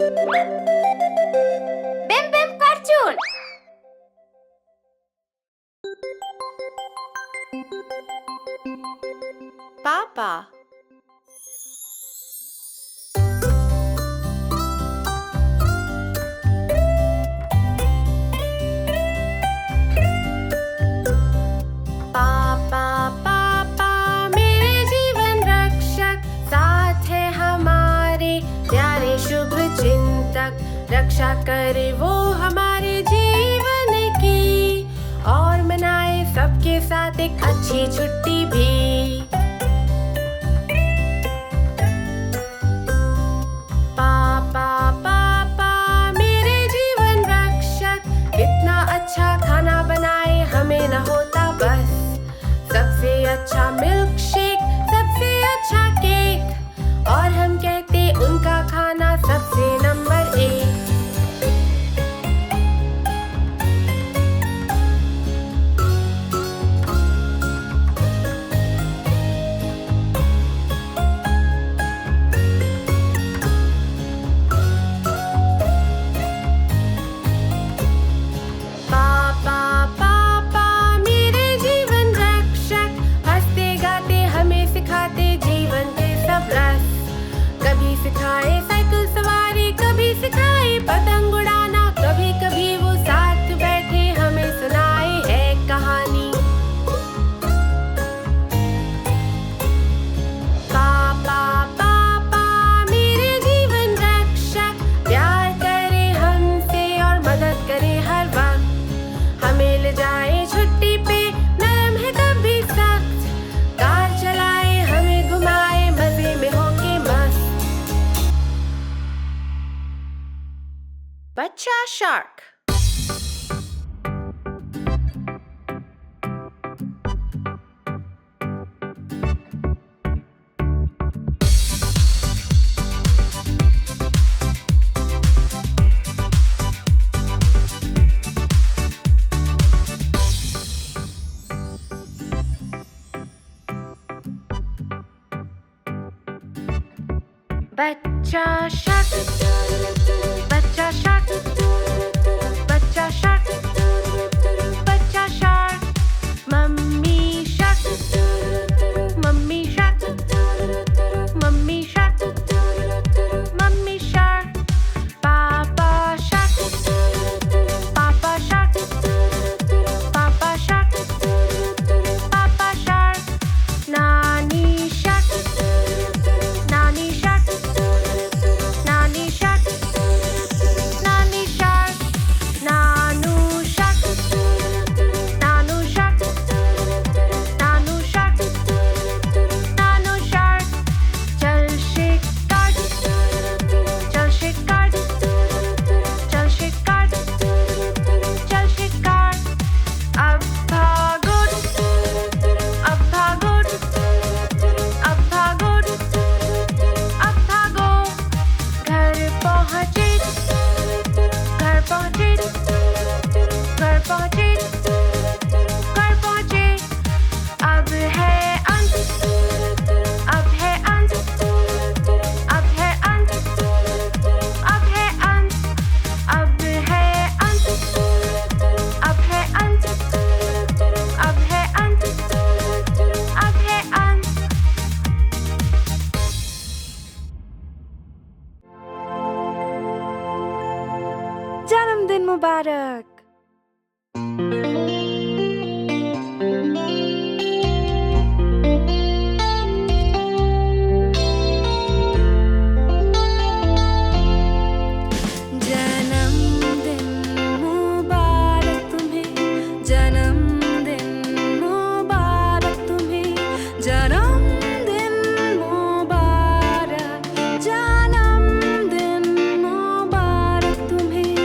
Bim Bim Cartoon. Papa. पापा पापा मेरे जीवन रक्षक, साथ है हमारे प्यारे शुभ चिंतक। रक्षा करे वो हमारे जीवन की, और मनाए सबके साथ एक अच्छी छुट्टी भी। पापा पापा मेरे जीवन रक्षक, कितना अच्छा खाना बनाए हमें न होता बस। सबसे अच्छा मिल्क शेक, सबसे अच्छा केक, और हम कहते उनका खाना सबसे नंबर 1। पापा पापा मेरे जीवन रक्षक, हंसते गाते हमें सिखाते जीवन के सब रस। कभी सिखाए साइकिल सवारी, कभी सिखाए पतंग उड़ाना, कभी कभी वो साथ बैठे हमें सुनाए है कहानी। पापा पापा मेरे जीवन रक्षक, प्यार करे हमसे और मदद करे हर वक्त। हमें ले जाए छुट्टी पे, नरम है कभी सख्त, कार चलाए हमें घुमाए मजे में होके मस्त। बच्चा शार्क। बच्चा शार्क, बच्चा शार्क, बच्चा शार्क, बच्चा shark. Mummy shark, mummy shark, mummy shark, mummy shark. पापा शार्क, पापा शार्क, पापा शार्क, पापा शार्क। नानी शार्क, नानी शार्क, नानी शार्क, नानी शार्क। नानू शार्क, नानू शार्क, नानू शार्क, नानू शार्क। चल शिकार, चल शिकार, चल शिकार, चल शिकार। अब भागो, अब भागो, अब भागो, अब भागो। घर पहुँचे, घर पहुँचे, घर पहुँचे, घर पहुँचे। अब है अंत, अब है अंत, अब है अंत, अब है अंत, अब है अंत, अब है अंत, अब है अंत, अब है अंत। जन्मदिन मुबारक। जन्मदिन मुबारक तुम्हें, जन्मदिन मुबारक तुम्हें, जन्मदिन मुबारक, जन्मदिन मुबारक तुम्हें।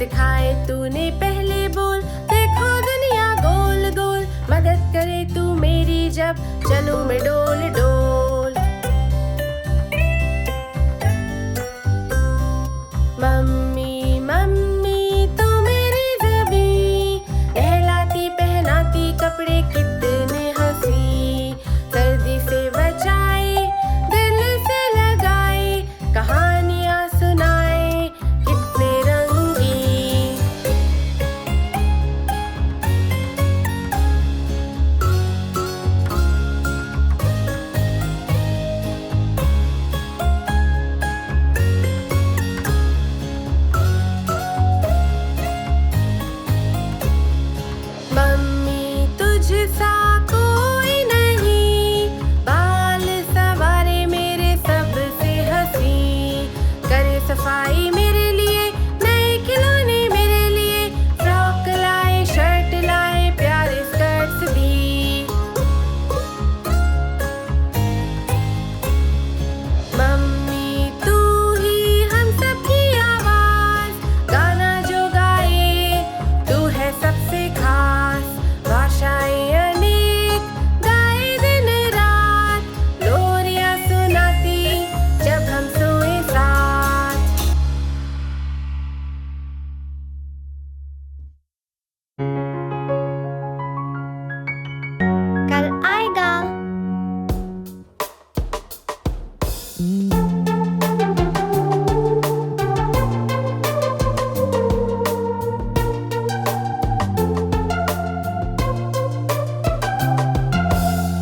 सिखाए तूने पहले बोल। देखो दुनिया गोल गोल, मदद करे तू मेरी जब चलूं मैं डोल डोल। मम्मी मम्मी तू मेरी जबी, नहलाती पहनाती कपड़े कितने हंसी। सर्दी से बचाए, दिल से लगाए, कहानियां सुनाए कितने रंगी। मम्मी तुझसा कोई नहीं, बाल सवारे मेरे सबसे हंसी। करे सफाई मेरे लिए, नए खिलौने मेरे लिए, फ्रॉक लाए शर्ट लाए प्यारे स्कर्ट्स भी। मम्मी तू ही हम सबकी आवाज, गाना जो गाए तू है सबसे खास। भाषाएं अनेक गाए दिन रात, लोरियां सुनाती जब हम सोए साथ। कल आएगा।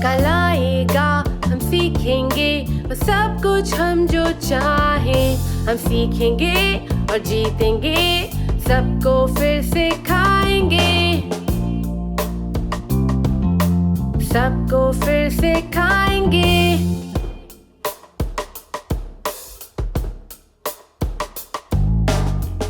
कल आएगा, हम सीखेंगे वो सब कुछ हम जो चाहें। हम सीखेंगे और जीतेंगे, सबको फिर सिखाएंगे। सबको फिर सिखाएंगे।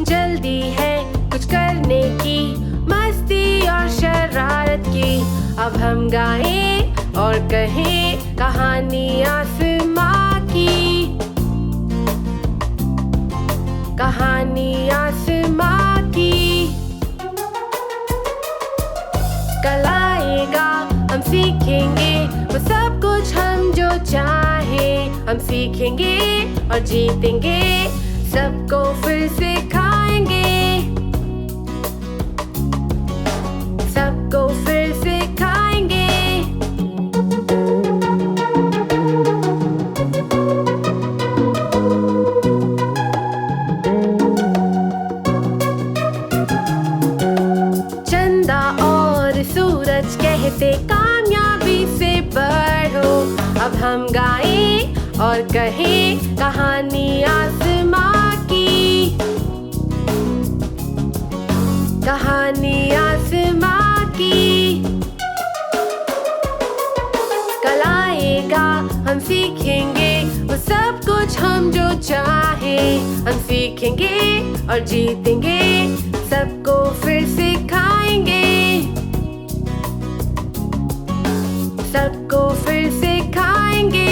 जल्दी है कुछ करने की, मस्ती और शरारत की। अब हम गाएं और कहें कहानी आसमां की। कहानी आसमां की। कल आएगा, हम सीखेंगे वो सब कुछ हम जो चाहें। हम सीखेंगे और जीतेंगे, सबको फिर सिखाएंगे। सबको फिर सिखाएंगे। चंदा और सूरज कहते कामयाबी से बढ़ो। अब हम गाएं और कहें कहानी आसमां की। कहानी आसमां की। कल आएगा, हम सीखेंगे वो सब कुछ हम जो चाहें। हम सीखेंगे और जीतेंगे, सबको फिर सिखाएंगे। सबको फिर सिखाएंगे।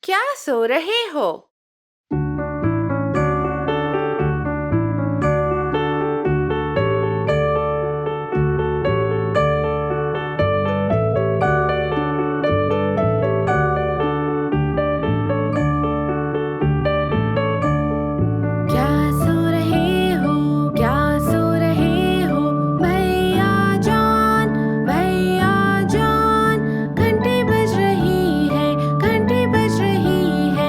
क्या सो रहे हो? घंटी बज रही है,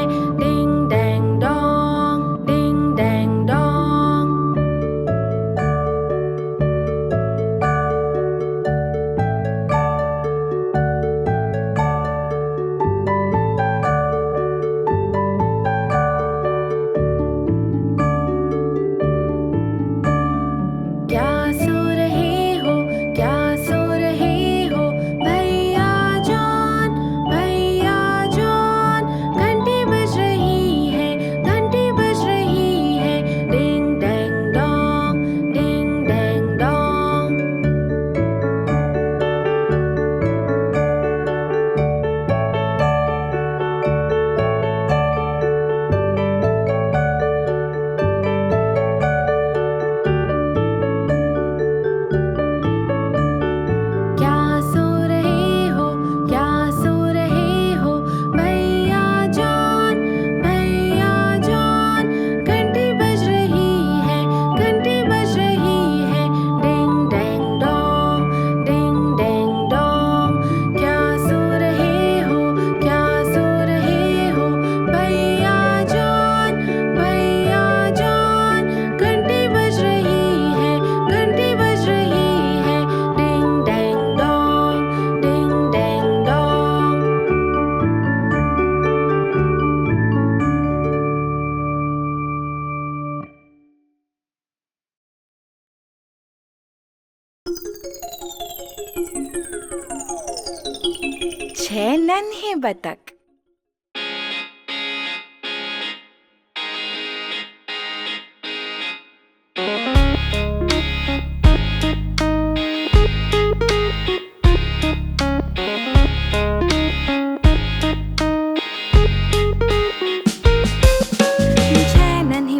6 नन्हे बतख।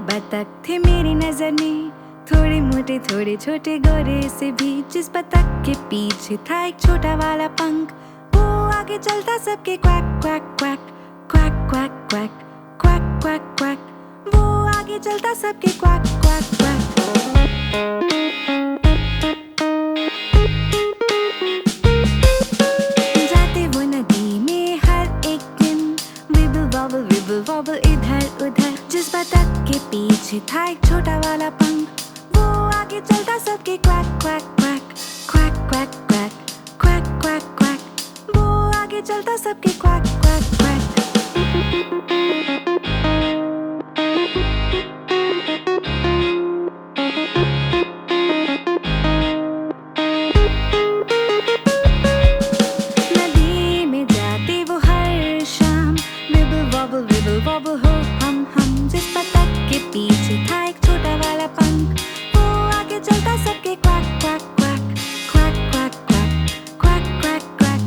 बतख थे मेरी नजर में, थोड़े मोटे थोड़े छोटे गोरे से भी। जिस बतख के पीछे था एक छोटा वाला पंख, वो आगे चलता सबके quack quack quack quack quack quack quack quack quack. वो आगे चलता सबके क्वैक क्वैक क्वैक। जाते वो नदी में हर एक दिन, विबल वॉबल इधर उधर। जिस बतख के पीछे था एक छोटा वाला पंख, वो आगे चलता सबके quack quack quack quack quack quack quack quack quack. वो आगे चलता सबके क्वैक क्वैक क्वैक। नदी में जाते वो हर शाम, विबल वॉबल हो हम। जिस बतख के पीछे था एक छोटा वाला पंख, वो आगे चलता सबके quack quack quack quack quack quack quack quack quack.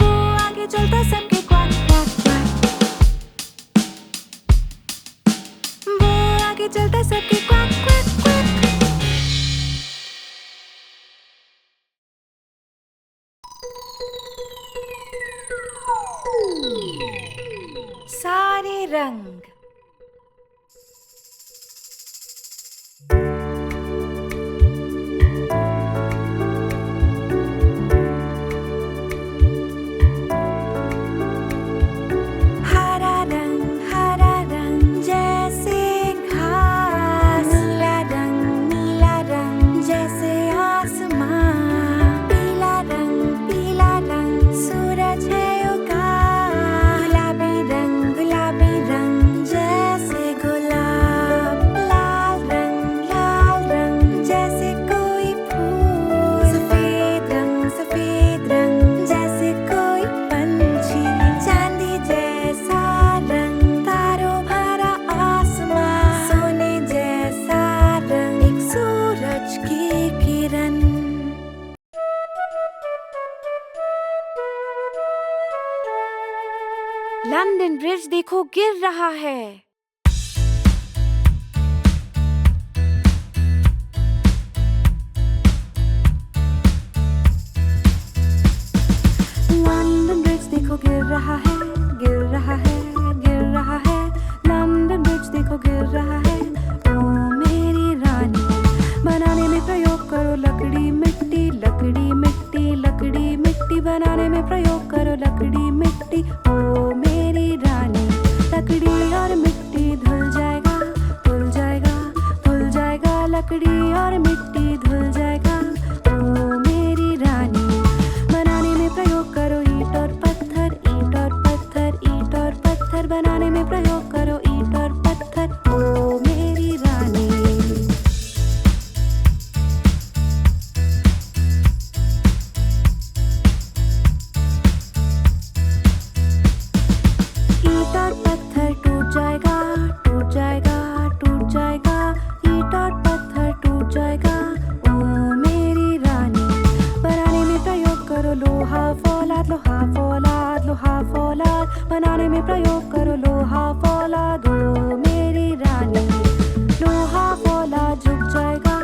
वो आगे चलता सबके क्वैक क्वैक क्वैक। वो आगे चलता सबके क्वैक क्वैक क्वैक। सारे रंग। लंदन ब्रिज देखो गिर रहा है। लंदन ब्रिज देखो गिर रहा है, गिर रहा है, गिर रहा है। लंदन ब्रिज देखो गिर रहा है। ओ मेरी रानी, बनाने में प्रयोग करो लकड़ी मिट्टी, लकड़ी मिट्टी, लकड़ी मिट्टी। बनाने में प्रयोग करो लकड़ी मिट्टी। ओ मेरी रानी, लकड़ी और मिट्टी धुल जाएगा, धुल जाएगा, धुल जाएगा। लकड़ी और मिट्टी धुल जाएगा। ओ मेरी रानी, बनाने में प्रयोग करो ईंट और पत्थर, ईंट और पत्थर, ईंट और पत्थर। बनाने में प्रयोग करो ईंट और पत्थर। ओ मेरी रानी। ईंट और पत्थर टूट जाएगा, टूट जाएगा, टूट जाएगा। ईंट और पत्थर टूट जाएगा। ओ मेरी रानी, बनाने में प्रयोग करो लोहा फौलाद, लोहा फौलाद, लोहा फौलाद। बनाने में प्रयोग करो लोहा फौलाद। ओ मेरी रानी, लोहा फौलाद झुक जाएगा,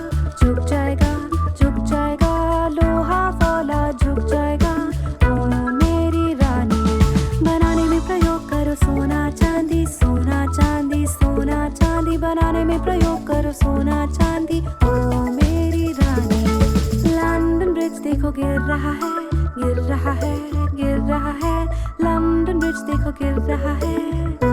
झुक जाएगा, झुक जाएगा। लोहा फौलाद झुक जाएगा। ओ मेरी रानी, बनाने में प्रयोग करो सोना चांदी, सोना चांदी, सोना चांदी। बनाने में प्रयोग करो सोना चांदी। ओ मेरी रानी। लंदन ब्रिज देखो गिर रहा है, गिर रहा है, गिर रहा है। लंदन ब्रिज देखो गिर रहा है।